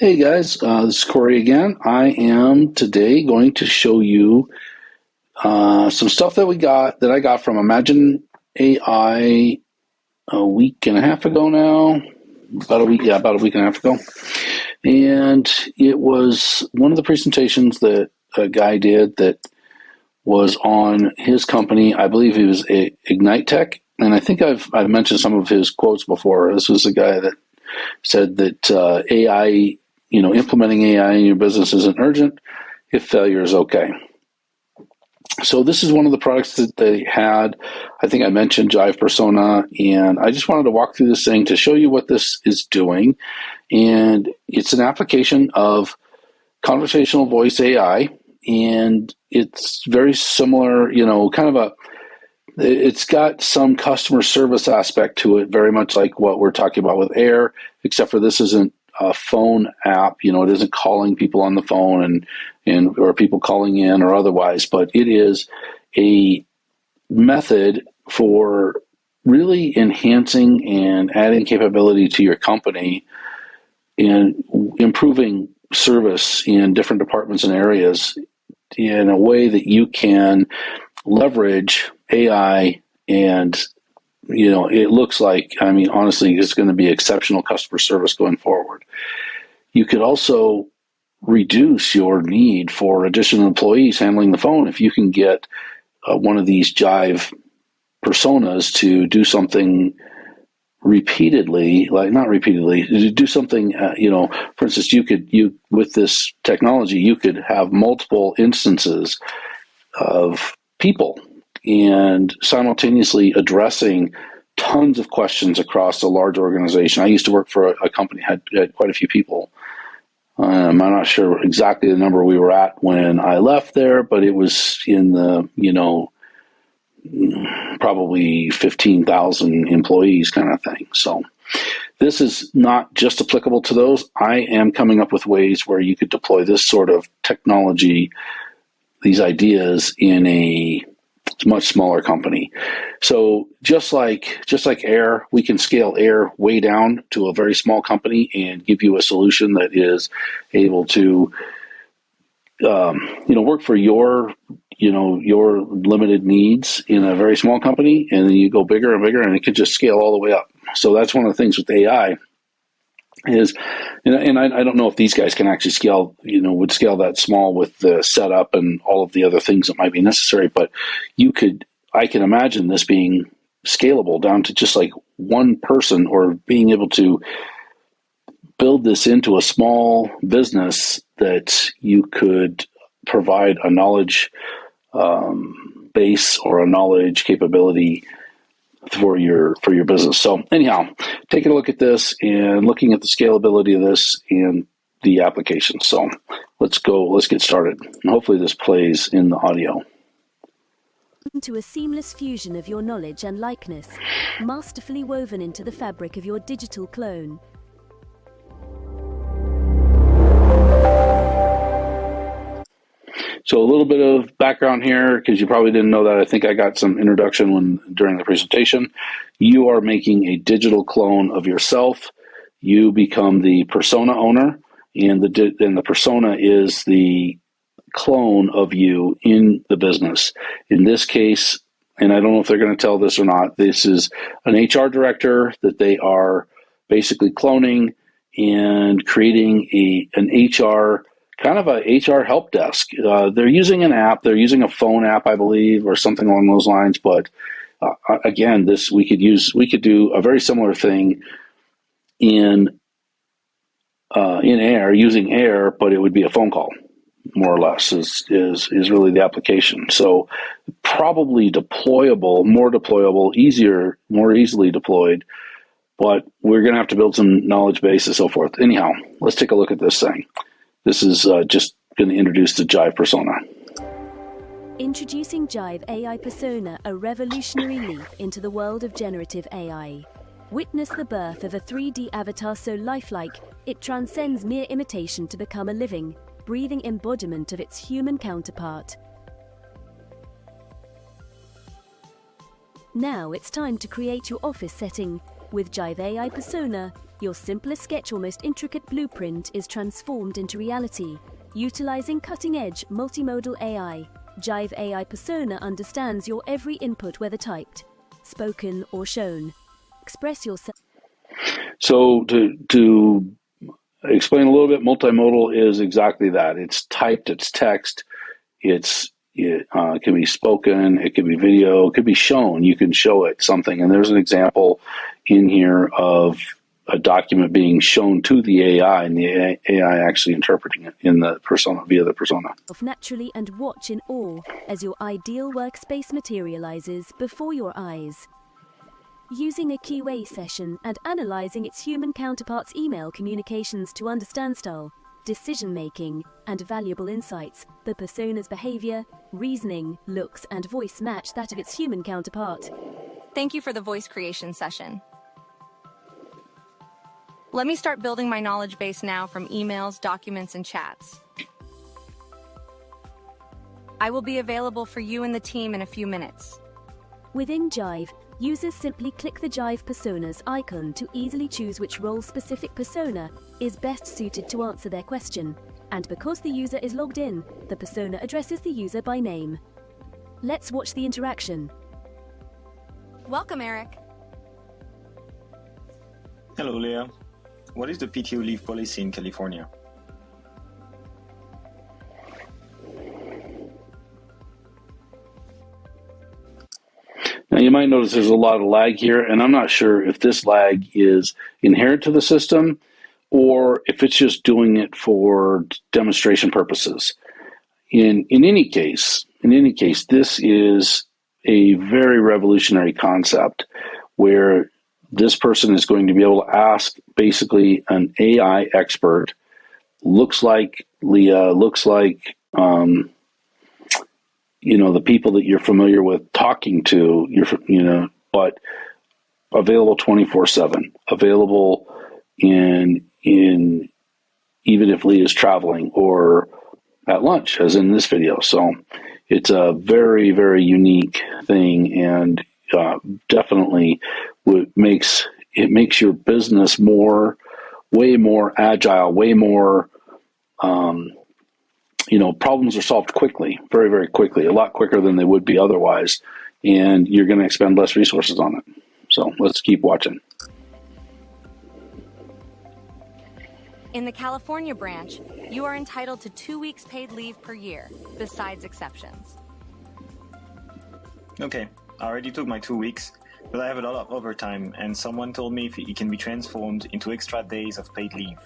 Hey guys, this is Corey again. I am today going to show you some stuff that I got from Imagine AI a week and a half ago now. About a week and a half ago. And it was one of the presentations that a guy did that was on his company. I believe he was Ignite Tech, and I think I've mentioned some of his quotes before. This was a guy that said that AI, implementing AI in your business isn't urgent if failure is okay. So this is one of the products that they had. I think I mentioned Jive Persona, and I just wanted to walk through this thing to show you what this is doing. And it's an application of Conversational Voice AI, and it's very similar, it's got some customer service aspect to it, very much like what we're talking about with Air, except for this isn't a phone app. It isn't calling people on the phone and or people calling in or otherwise, but it is a method for really enhancing and adding capability to your company and improving service in different departments and areas in a way that you can leverage AI, and it looks like, honestly, it's going to be exceptional customer service going forward. You could also reduce your need for additional employees handling the phone if you can get one of these Jive personas to do something repeatedly, to do something, for instance, with this technology, you could have multiple instances of people and simultaneously addressing tons of questions across a large organization. I used to work for a company that had quite a few people. I'm not sure exactly the number we were at when I left there, but it was in the, probably 15,000 employees kind of thing. So this is not just applicable to those. I am coming up with ways where you could deploy this sort of technology, these ideas, in a much smaller company. So just like Air, we can scale Air way down to a very small company and give you a solution that is able to work for your limited needs in a very small company, and then you go bigger and bigger, and it can just scale all the way up. So that's one of the things with AI is, and I don't know if these guys can actually scale, would scale that small with the setup and all of the other things that might be necessary, but I can imagine this being scalable down to just like one person, or being able to build this into a small business that you could provide a knowledge base or a knowledge capability for your business. So anyhow, taking a look at this and looking at the scalability of this and the application. So let's get started. And hopefully this plays in the audio. To a seamless fusion of your knowledge and likeness, masterfully woven into the fabric of your digital clone. So a little bit of background here, because you probably didn't know that. I think I got some introduction during the presentation. You are making a digital clone of yourself. You become the persona owner, and the persona is the clone of you in the business. In this case, and I don't know if they're going to tell this or not, this is an HR director that they are basically cloning and creating an HR, kind of a HR help desk. They're using an app. They're using a phone app, I believe, or something along those lines. But again, we could do a very similar thing in Air, using Air, but it would be a phone call, more or less, is really the application. So probably more deployable, easier, more easily deployed. But we're going to have to build some knowledge base and so forth. Anyhow, let's take a look at this thing. This is just going to introduce the Jive Persona. Introducing Jive AI Persona, a revolutionary leap into the world of generative AI. Witness the birth of a 3D avatar so lifelike, it transcends mere imitation to become a living, breathing embodiment of its human counterpart. Now it's time to create your office setting. With Jive AI Persona, your simplest sketch or most intricate blueprint is transformed into reality. Utilizing cutting-edge multimodal AI, Jive AI Persona understands your every input, whether typed, spoken, or shown. Express yourself. So to explain a little bit, multimodal is exactly that. It's typed, it's text, it can be spoken, it can be video, it could be shown. You can show it something. And there's an example in here of a document being shown to the AI and the AI actually interpreting it in the persona via the persona. Naturally and watch in awe as your ideal workspace materializes before your eyes. Using a QA session and analyzing its human counterpart's email communications to understand style, decision-making, and valuable insights, the persona's behavior, reasoning, looks, and voice match that of its human counterpart. Thank you for the voice creation session. Let me start building my knowledge base now from emails, documents, and chats. I will be available for you and the team in a few minutes. Within Jive, users simply click the Jive Personas icon to easily choose which role-specific persona is best suited to answer their question. And because the user is logged in, the persona addresses the user by name. Let's watch the interaction. Welcome, Eric. Hello, Leah. What is the PTO leave policy in California? Now, you might notice there's a lot of lag here, and I'm not sure if this lag is inherent to the system or if it's just doing it for demonstration purposes. In any case, this is a very revolutionary concept where this person is going to be able to ask basically an AI expert, looks like Leah, looks like the people that you're familiar with talking to, but available 24/7, available in even if Leah's traveling or at lunch, as in this video. So it's a very, very unique thing, and definitely makes your business way more agile, way more. Problems are solved quickly, very, very quickly, a lot quicker than they would be otherwise, and you're going to expend less resources on it. So let's keep watching. In the California branch, you are entitled to 2 weeks paid leave per year, besides exceptions. Okay, I already took my 2 weeks, but I have a lot of overtime, and someone told me it can be transformed into extra days of paid leave.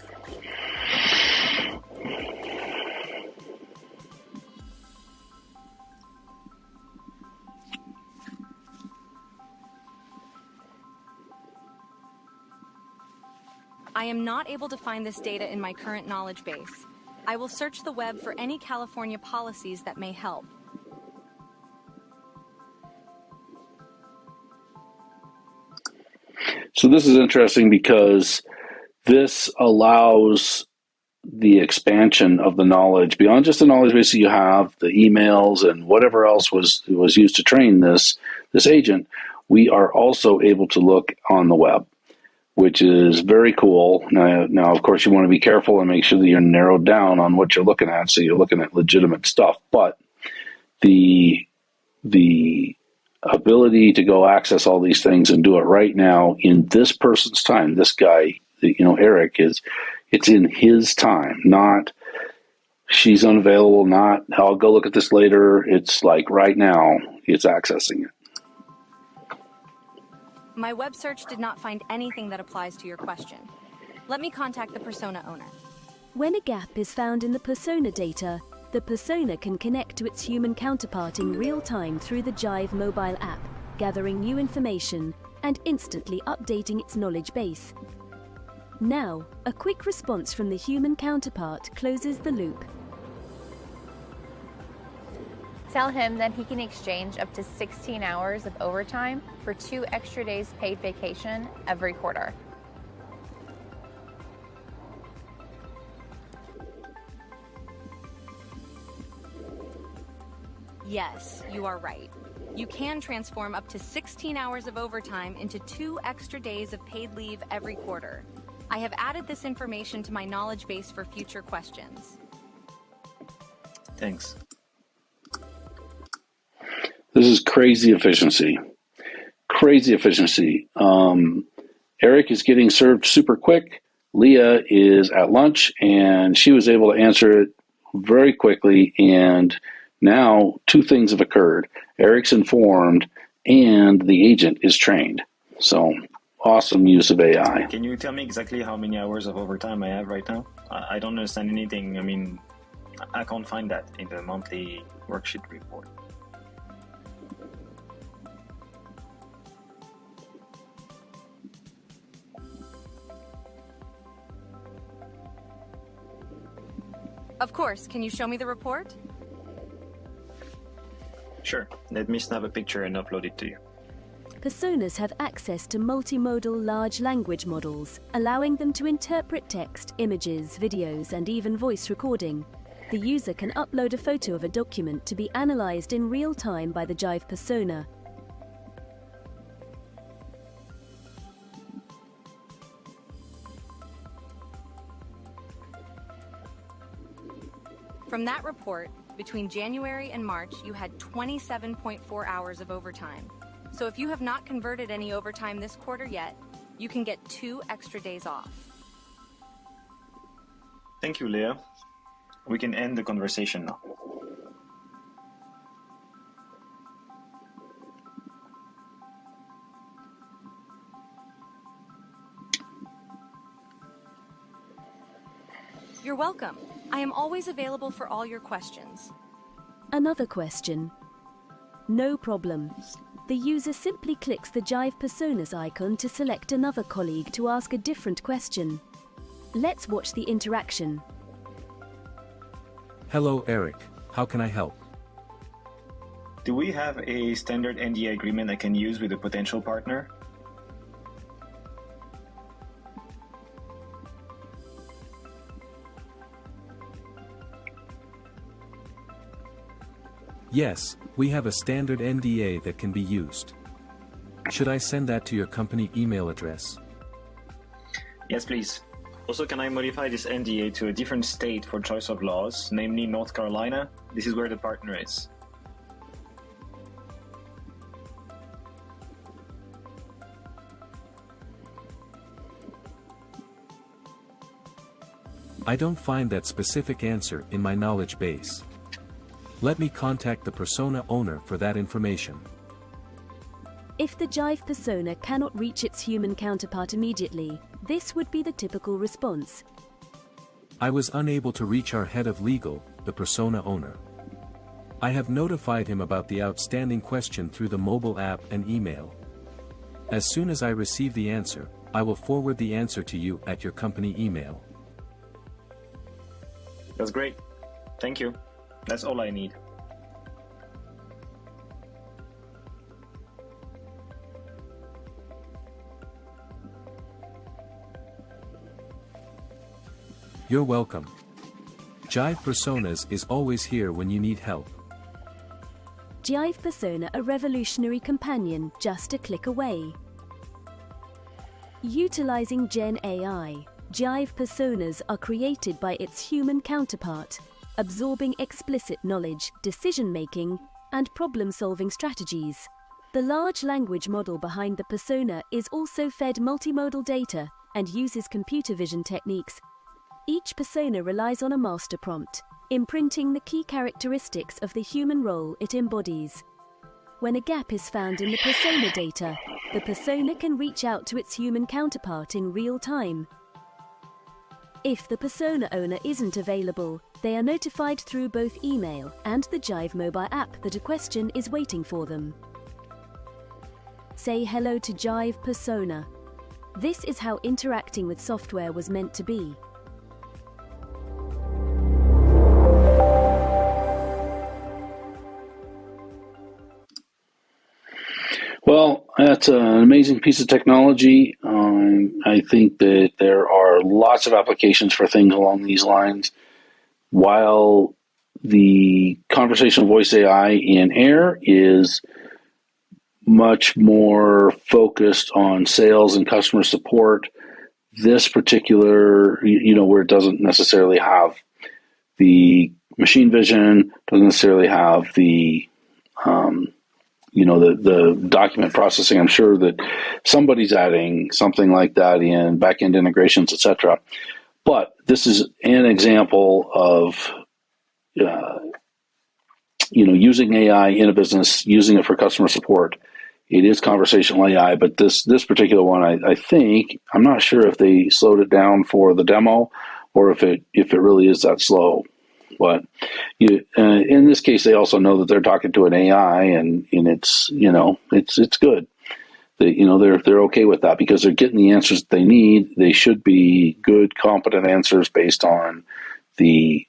I am not able to find this data in my current knowledge base. I will search the web for any California policies that may help. So this is interesting because this allows the expansion of the knowledge beyond just the knowledge base that you have, the emails and whatever else was used to train this agent. We are also able to look on the web, which is very cool. Now, of course, you want to be careful and make sure that you're narrowed down on what you're looking at, so you're looking at legitimate stuff. But the ability to go access all these things and do it right now in this person's time, this guy, Eric, it's in his time, not she's unavailable, not I'll go look at this later. It's like right now, it's accessing it. My web search did not find anything that applies to your question. Let me contact the persona owner. When a gap is found in the persona data, the persona can connect to its human counterpart in real time through the Jive mobile app, gathering new information and instantly updating its knowledge base. Now, a quick response from the human counterpart closes the loop. Tell him that he can exchange up to 16 hours of overtime for 2 extra days paid vacation every quarter. Yes, you are right. You can transform up to 16 hours of overtime into 2 extra days of paid leave every quarter. I have added this information to my knowledge base for future questions. Thanks. This is crazy efficiency. Crazy efficiency. Eric is getting served super quick. Leah is at lunch, and she was able to answer it very quickly. And now 2 things have occurred. Eric's informed, and the agent is trained. So awesome use of AI. Can you tell me exactly how many hours of overtime I have right now? I don't understand anything. I mean, I can't find that in the monthly worksheet report. Of course, can you show me the report? Sure, let me snap a picture and upload it to you. Personas have access to multimodal large language models, allowing them to interpret text, images, videos, and even voice recording. The user can upload a photo of a document to be analyzed in real time by the Jive persona. From that report, between January and March, you had 27.4 hours of overtime. So if you have not converted any overtime this quarter yet, you can get 2 extra days off. Thank you, Leah. We can end the conversation now. You're welcome. I am always available for all your questions. Another question. No problem. The user simply clicks the Jive Personas icon to select another colleague to ask a different question. Let's watch the interaction. Hello, Eric. How can I help? Do we have a standard NDA agreement I can use with a potential partner? Yes, we have a standard NDA that can be used. Should I send that to your company email address? Yes, please. Also, can I modify this NDA to a different state for choice of laws, namely North Carolina? This is where the partner is. I don't find that specific answer in my knowledge base. Let me contact the persona owner for that information. If the Jive persona cannot reach its human counterpart immediately, this would be the typical response. I was unable to reach our head of legal, the persona owner. I have notified him about the outstanding question through the mobile app and email. As soon as I receive the answer, I will forward the answer to you at your company email. That's great. Thank you. That's all I need. You're welcome. Jive Personas is always here when you need help. Jive Persona, a revolutionary companion just a click away. Utilizing Gen AI, Jive Personas are created by its human counterpart, absorbing explicit knowledge, decision-making, and problem-solving strategies. The large language model behind the persona is also fed multimodal data and uses computer vision techniques. Each persona relies on a master prompt, imprinting the key characteristics of the human role it embodies. When a gap is found in the persona data, the persona can reach out to its human counterpart in real time. If the persona owner isn't available, they are notified through both email and the Jive mobile app that a question is waiting for them. Say hello to Jive Persona. This is how interacting with software was meant to be. Well, that's an amazing piece of technology. I think that there are lots of applications for things along these lines. While the conversational voice AI in Air is much more focused on sales and customer support. This particular, where it doesn't necessarily have the machine vision, doesn't necessarily have the the document processing. I'm sure that somebody's adding something like that in back-end integrations, etc. But this is an example of using AI in a business, using it for customer support. It is conversational AI, but this particular one, I think, I'm not sure if they slowed it down for the demo or if it really is that slow. But in this case, they also know that they're talking to an AI, and it's it's good. They're okay with that because they're getting the answers that they need. They should be good, competent answers based on the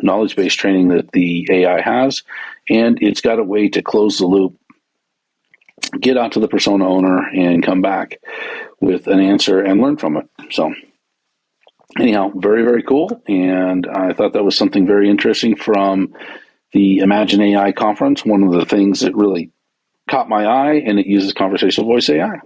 knowledge base training that the AI has, and it's got a way to close the loop, get out to the persona owner, and come back with an answer and learn from it. So anyhow, very, very cool. And I thought that was something very interesting from the Imagine AI conference. One of the things that really caught my eye, and it uses conversational voice AI.